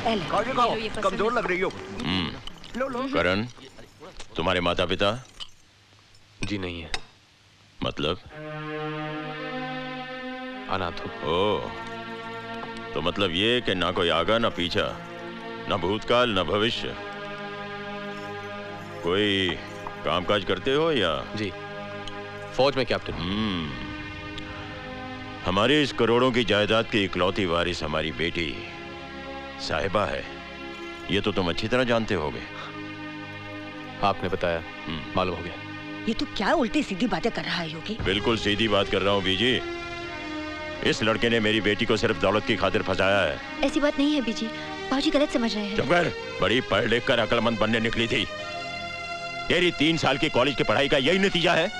कमजोर लग रही हो। लो लो। करण, तुम्हारे माता पिता? जी नहीं है। मतलब? अनाथ हूं। ओ, तो मतलब ये कि ना कोई आगा ना पीछा, ना भूतकाल ना भविष्य। कोई कामकाज करते हो या? जी, फौज में कैप्टन। हमारी इस करोड़ों की जायदाद की इकलौती वारिस हमारी बेटी साहिबा है, ये तो तुम अच्छी तरह जानते होगे। आपने बताया, मालूम हो गया। ये तो क्या उल्टी सीधी बातें कर रहा है योगी? बिल्कुल सीधी बात कर रहा हूँ बीजी। इस लड़के ने मेरी बेटी को सिर्फ दौलत की खातिर फंसाया है। ऐसी बात नहीं है बीजी, बाबूजी गलत समझ रहे हैं। चुप कर, बड़ी पढ़ लिख कर अक्लमंद बनने निकली थी। तेरी 3 साल की कॉलेज की पढ़ाई का यही नतीजा है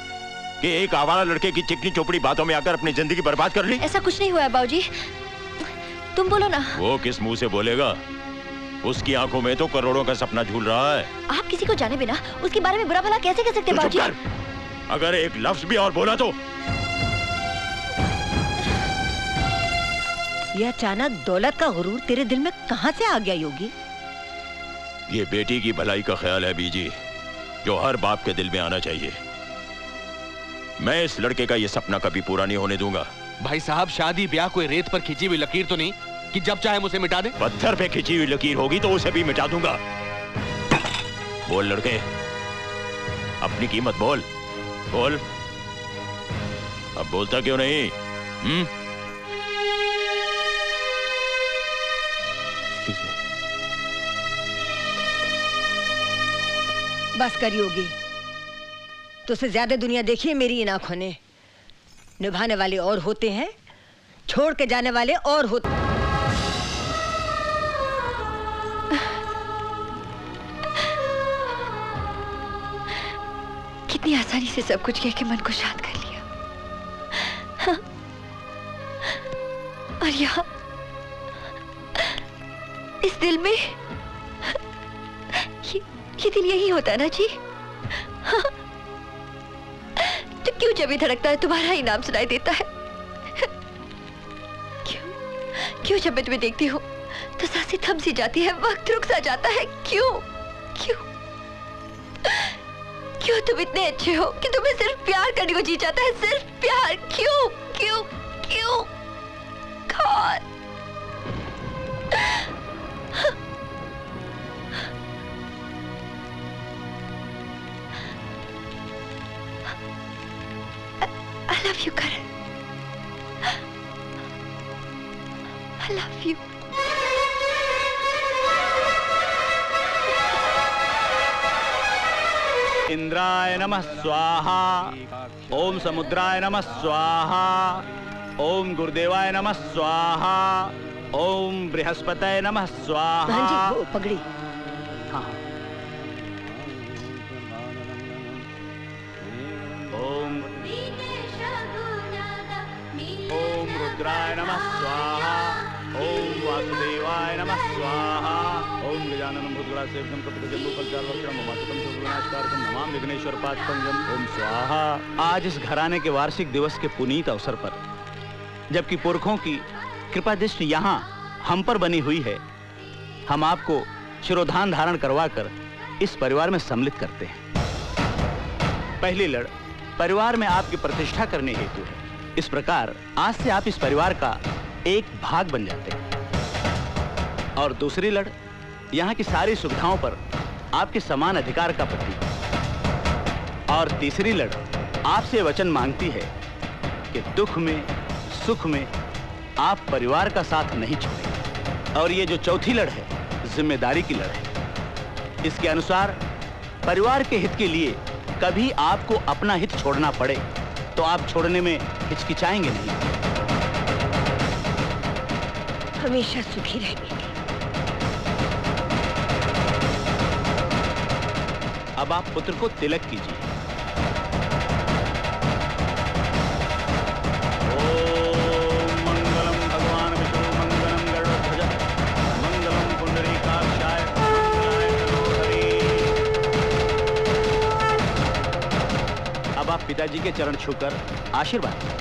कि एक आवारा लड़के की चिकनी चोपड़ी बातों में आकर अपनी जिंदगी बर्बाद कर ली। ऐसा कुछ नहीं हुआ है बाबूजी, तुम बोलो ना। वो किस मुंह से बोलेगा? उसकी आंखों में तो करोड़ों का सपना झूल रहा है। आप किसी को जाने बिना उसके बारे में बुरा भला कैसे कह सकते हैं बाबूजी? अगर एक लफ्ज भी और बोला तो। यह अचानक दौलत का गुरूर तेरे दिल में कहां से आ गया योगी? ये बेटी की भलाई का ख्याल है बीजी, जो हर बाप के दिल में आना चाहिए। मैं इस लड़के का ये सपना कभी पूरा नहीं होने दूंगा। भाई साहब, शादी ब्याह कोई रेत पर खिंची हुई लकीर तो नहीं कि जब चाहे मुझे मिटा दे। पत्थर पे खिंची हुई लकीर होगी तो उसे भी मिटा दूंगा। बोल लड़के, अपनी कीमत बोल। बोल, अब बोलता क्यों नहीं? बस कर योगी, तुझसे ज्यादा दुनिया देखी है मेरी इन आंखों ने। निभाने वाले और होते हैं, छोड़ के जाने वाले और होते। कितनी आसानी से सब कुछ कह के मन को शांत कर लिया। हाँ? और यहाँ इस दिल में ये दिल यही होता है ना जी? हाँ? तो क्यों जब भी धड़कता है तुम्हारा ही नाम सुनाई देता है? क्यों जब मैं तुम्हें देखती हूँ तो सांसें थम सी जाती है, वक्त रुक सा जाता है? क्यों क्यों क्यों तुम इतने अच्छे हो कि तुम्हें सिर्फ प्यार करने को जी जाता है? सिर्फ प्यार। क्यों क्यों क्यों? कौन? I love you, Karan. I love you. इंद्राय नमः स्वाहा। ओम समुद्राय नमः स्वाहा। ओम गुरुदेवाय नमः स्वाहा। ओम बृहस्पतये नमः स्वाहा। हाँ जी, वो पगड़ी। हाँ। ओम रुद्राय नमः स्वाहा। ओम वासुदेवाय नमः स्वाहा। ओम गजाननं भूतगणासेवितं कपितजम्बूफलचारुभक्षणं ममासुतं शोभनाशकारकं नमामि विघ्नेश्वर पादपंकजं। ओम स्वाहा। आज इस घराने के वार्षिक दिवस के पुनीत अवसर पर, जबकि पुरखों की कृपा दृष्टि यहाँ हम पर बनी हुई है, हम आपको शिरोधान धारण करवा कर इस परिवार में सम्मिलित करते हैं। पहली लड़ परिवार में आपकी प्रतिष्ठा करने हेतु है। इस प्रकार आज से आप इस परिवार का एक भाग बन जाते हैं। और दूसरी लड़ यहाँ की सारी सुविधाओं पर आपके समान अधिकार का प्रतीक। और तीसरी लड़ आपसे वचन मांगती है कि दुख में सुख में आप परिवार का साथ नहीं छोड़ेंगे। और ये जो चौथी लड़ है, जिम्मेदारी की लड़ है। इसके अनुसार परिवार के हित के लिए कभी आपको अपना हित छोड़ना पड़े तो आप छोड़ने में हिचकिचाएंगे नहीं। हमेशा सुखी रहे बेटी। अब आप पुत्र को तिलक कीजिए। ओम मंगलम भगवान विष्णु मंगलम गरुड़ध्वज मंगलम पुंडरीकाक्षाय मंगलाय मनोहरी। अब आप पिताजी के चरण छूकर आशीर्वाद।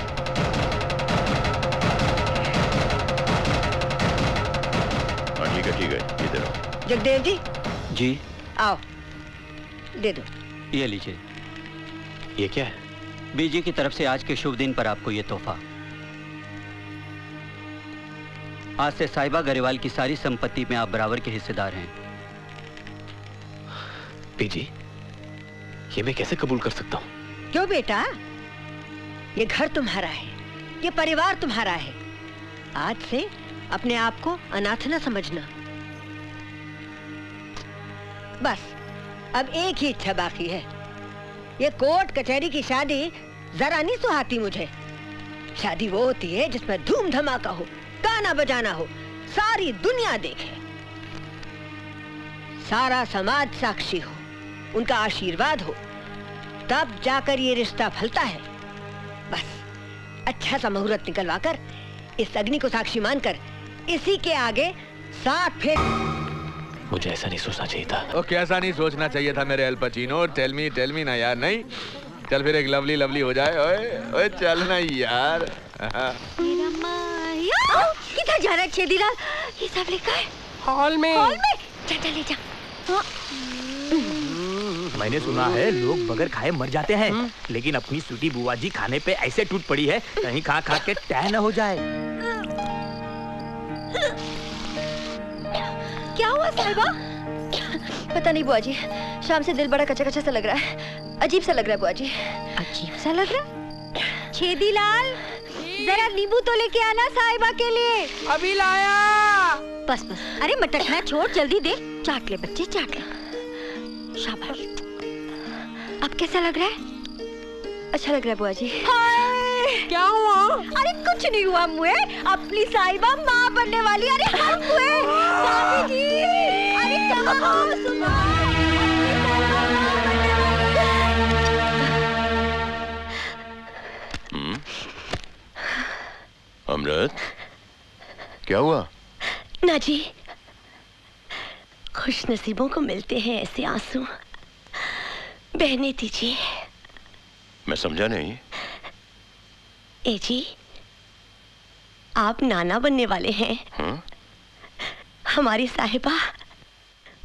ठीक है, इधर आओ। जगदेव जी जी आओ, दे दो। ये लीजिए। ये क्या है? बीजी की तरफ से आज के शुभ दिन पर आपको ये तोहफा। आज से साहिबा गरेवाल की सारी संपत्ति में आप बराबर के हिस्सेदार हैं। बीजी, ये मैं कैसे कबूल कर सकता हूँ? क्यों बेटा, ये घर तुम्हारा है, ये परिवार तुम्हारा है। आज से अपने आप को अनाथ न समझना। बस अब एक ही इच्छा बाकी है। ये कोर्ट कचहरी की शादी जरा नहीं सुहाती मुझे। शादी वो होती है जिसमें धूम धमाका हो, गाना बजाना हो, सारी दुनिया देखे, सारा समाज साक्षी हो, उनका आशीर्वाद हो, तब जाकर ये रिश्ता फलता है। बस अच्छा सा मुहूर्त निकलवाकर इस अग्नि को साक्षी मानकर इसी के आगे 7 फेंक। मुझे ऐसा नहीं सोचना चाहिए था। ओ कैसा नहीं सोचना चाहिए था मेरे अल पचीनो? टेल मी ना यार। नहीं चल फिर एक लवली लवली हो जाए। ओए ओए चल ना यार। किधर जा रहा है छेदीलाल? ये सब लिखा है हॉल में। हॉल में? चल ले जा। मैंने सुना है लोग बगैर खाए मर जाते हैं, लेकिन अपनी स्वीटी बुआ जी खाने पे ऐसे टूट पड़ी है कहीं खा खा के टह न हो जाए। क्या हुआ साहिबा? पता नहीं बुआ जी, शाम से दिल बड़ा कच्चा कच्चा सा लग रहा है। अजीब सा लग रहा है बुआ जी। अजीब सा लग रहा है? छेदीलाल जरा नींबू तो लेके आना साहिबा के लिए। अभी लाया। बस बस, अरे मटकना छोड़, जल्दी दे। चाट ले बच्चे, चाट ले। शाबाश। अब कैसा लग रहा है? अच्छा लग रहा है बुआ जी। क्या हुआ? अरे कुछ नहीं हुआ मुए, अपनी साहिबा माँ बनने वाली। अरे हम हुए भाभी जी। अरे कहाँ सुनो। अमृत, क्या हुआ? ना जी, खुश नसीबों को मिलते हैं ऐसे आंसू, बहने दीजिए। मैं समझा नहीं। ए जी, आप नाना बनने वाले हैं। हमारी साहिबा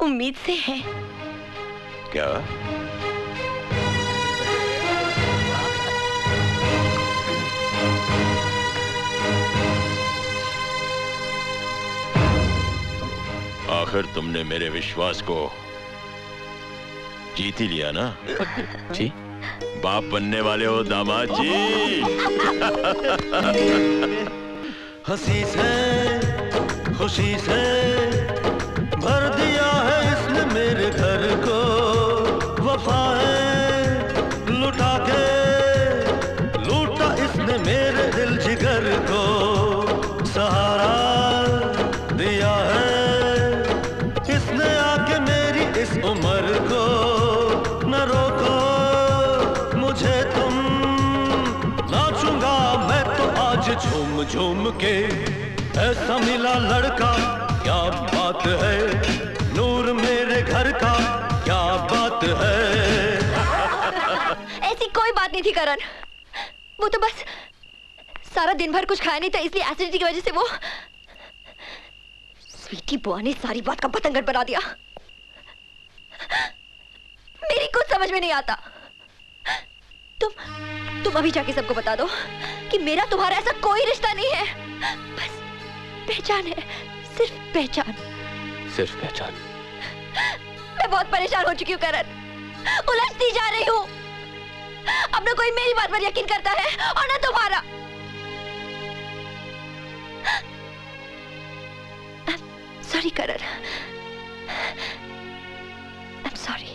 उम्मीद से है। क्या? आखिर तुमने मेरे विश्वास को जीत ही लिया ना? जी, बाप बनने वाले हो दामाद जी। हंसी से खुशी से भर दिया है इसने मेरे घर को, वफाएं लुटा के लूटा इसने मेरे दिल जिगर को, सहारा दिया है इसने आके मेरी इस उम्र को, न रोको मुझे तुम, नाचूंगा मैं तो आज झूम झूम के, ऐसा मिला लड़का क्या बात है, नूर मेरे घर का क्या बात है। ऐसी कोई बात नहीं थी करण, वो तो बस सारा दिन भर कुछ खाया नहीं था, इसलिए एसिडिटी की वजह से वो स्वीटी बुआ ने सारी बात का बतंगड़ बना दिया। मेरी कुछ समझ में नहीं आता। तुम अभी जाके सबको बता दो कि मेरा तुम्हारा ऐसा कोई रिश्ता नहीं है, बस पहचान है, सिर्फ पहचान। सिर्फ पहचान? मैं बहुत परेशान हो चुकी हूँ करण, उलझती जा रही हूँ। अब ना कोई मेरी बात पर यकीन करता है और ना तुम्हारा। Sorry Karan, I'm sorry।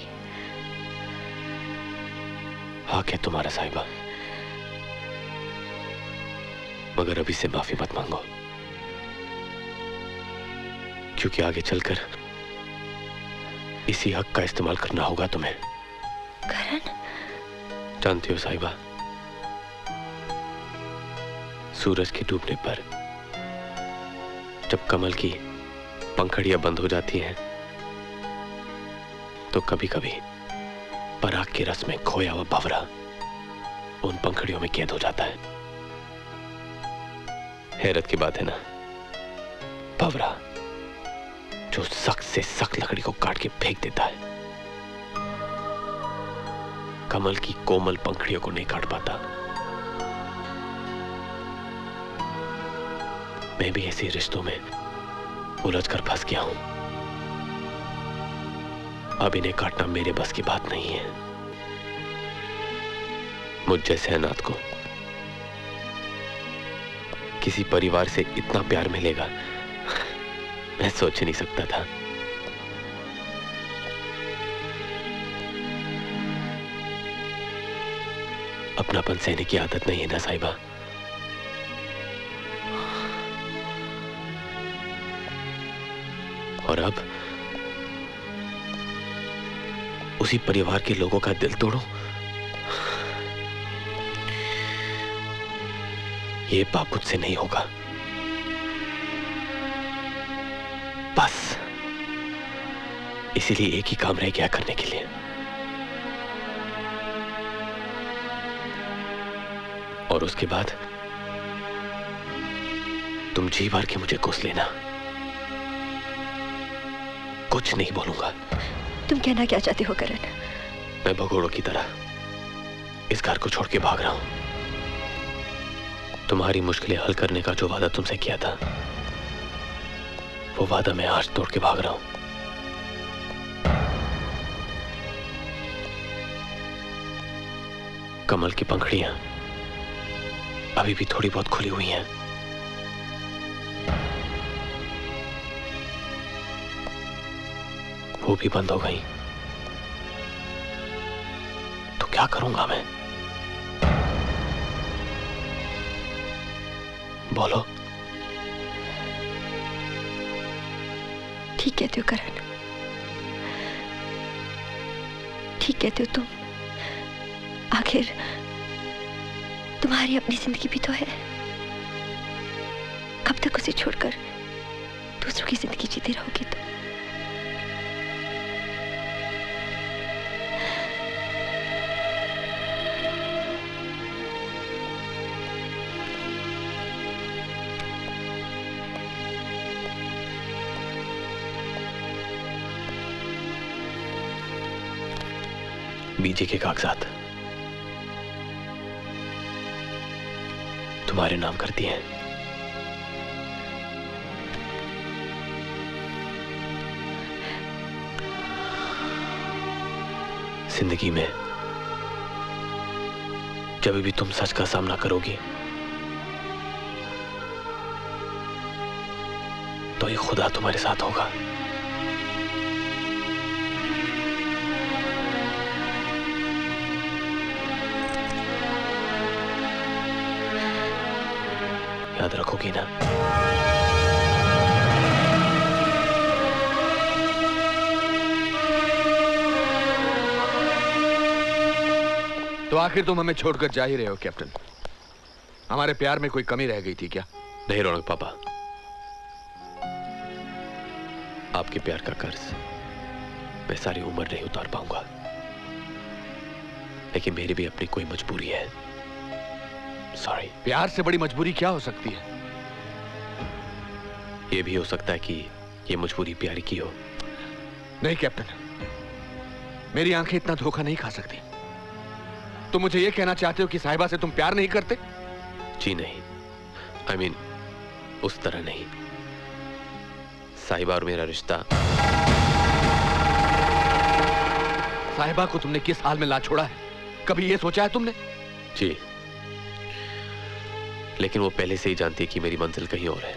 आके तुम्हारा साहिबा, मगर अभी से माफी मत मांगो, क्योंकि आगे चलकर इसी हक का इस्तेमाल करना होगा तुम्हें। करण? जानती हो साहिबा, सूरज के डूबने पर जब कमल की पंखड़ियां बंद हो जाती हैं, तो कभी कभी पराग के रस में खोया हुआ भंवरा उन पंखड़ियों में कैद हो जाता है। हैरत की बात है ना, भंवरा जो सख्त से सख्त लकड़ी को काट के फेंक देता है, कमल की कोमल पंखुड़ियों को नहीं काट पाता। मैं भी ऐसे रिश्तों में उलझकर फंस गया हूं। अब इन्हें काटना मेरे बस की बात नहीं है। मुझ जैसे अनाथ को किसी परिवार से इतना प्यार मिलेगा, मैं सोच नहीं सकता था। अपनापन सहने की आदत नहीं है ना साहिबा। और अब उसी परिवार के लोगों का दिल तोड़ो, ये पाप मुझसे नहीं होगा। बस इसीलिए एक ही काम रह गया करने के लिए, और उसके बाद तुम जी भर के मुझे कोस लेना। कुछ नहीं बोलूंगा। तुम कहना क्या चाहते हो करण? मैं भगोड़ों की तरह इस घर को छोड़ के भाग रहा हूं। तुम्हारी मुश्किलें हल करने का जो वादा तुमसे किया था, वो वादा मैं आज तोड़ के भाग रहा हूं। कमल की पंखुड़ियां अभी भी थोड़ी बहुत खुली हुई हैं। वो भी बंद हो गई तो क्या करूंगा मैं? बोलो। ठीक कहते हो करण, ठीक कहते हो तुम। आखिर तुम्हारी अपनी जिंदगी भी तो है। कब तक उसे छोड़कर दूसरों की जिंदगी जीती रहोगी तुम? बीजे के कागजात तुम्हारे नाम कर दिए हैं। जिंदगी में जब भी तुम सच का सामना करोगी तो ये खुदा तुम्हारे साथ होगा। याद रखोगी ना? तो आखिर तुम हमें छोड़कर जा ही रहे हो कैप्टन। हमारे प्यार में कोई कमी रह गई थी क्या? नहीं रौनक पापा, आपके प्यार का कर्ज मैं सारी उम्र नहीं उतार पाऊंगा, लेकिन मेरी भी अपनी कोई मजबूरी है। सॉरी। प्यार से बड़ी मजबूरी क्या हो सकती है? यह भी हो सकता है कि यह मजबूरी प्यार की हो। नहीं कैप्टन, मेरी आंखें इतना धोखा नहीं खा सकती। तुम मुझे यह कहना चाहते हो कि साहिबा से तुम प्यार नहीं करते? जी नहीं, I mean, उस तरह नहीं। साहिबा और मेरा रिश्ता। साहिबा को तुमने किस हाल में ला छोड़ा है, कभी यह सोचा है तुमने? जी, लेकिन वो पहले से ही जानती है कि मेरी मंजिल कहीं और है।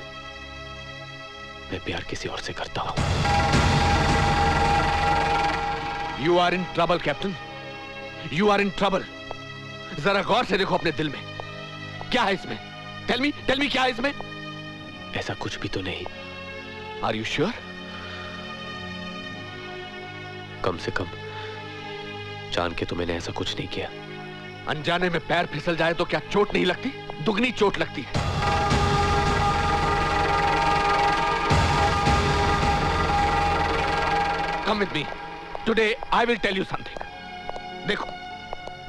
मैं प्यार किसी और से करता हूं। You are in trouble, captain. You are in trouble। जरा गौर से देखो अपने दिल में, क्या है इसमें? Tell me, क्या है इसमें? ऐसा कुछ भी तो नहीं। Are you sure? कम से कम जान के तो मैंने ऐसा कुछ नहीं किया। अनजाने में पैर फिसल जाए तो क्या चोट नहीं लगती? दुगनी चोट लगती है। Come with me. Today I will tell you something. देखो,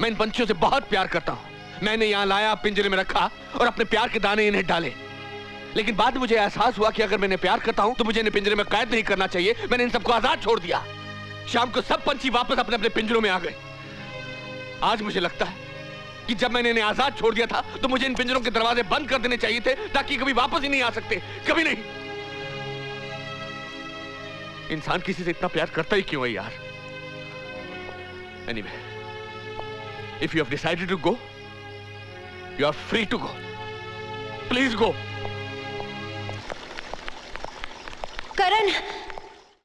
मैं इन पंछियों से बहुत प्यार करता हूं। मैंने यहां लाया, पिंजरे में रखा और अपने प्यार के दाने इन्हें डाले। लेकिन बाद में मुझे एहसास हुआ कि अगर मैंने प्यार करता हूं तो मुझे इन्हें पिंजरे में कैद नहीं करना चाहिए। मैंने इन सबको आजाद छोड़ दिया। शाम को सब पंछी वापस अपने अपने पिंजरों में आ गए। आज मुझे लगता है कि जब मैंने इन्हें आजाद छोड़ दिया था तो मुझे इन पिंजरों के दरवाजे बंद कर देने चाहिए थे, ताकि कभी वापस ही नहीं आ सकते, कभी नहीं। इंसान किसी से इतना प्यार करता ही क्यों है यार? Anyway, if you have decided to go, you are free to go. Please go. Karan,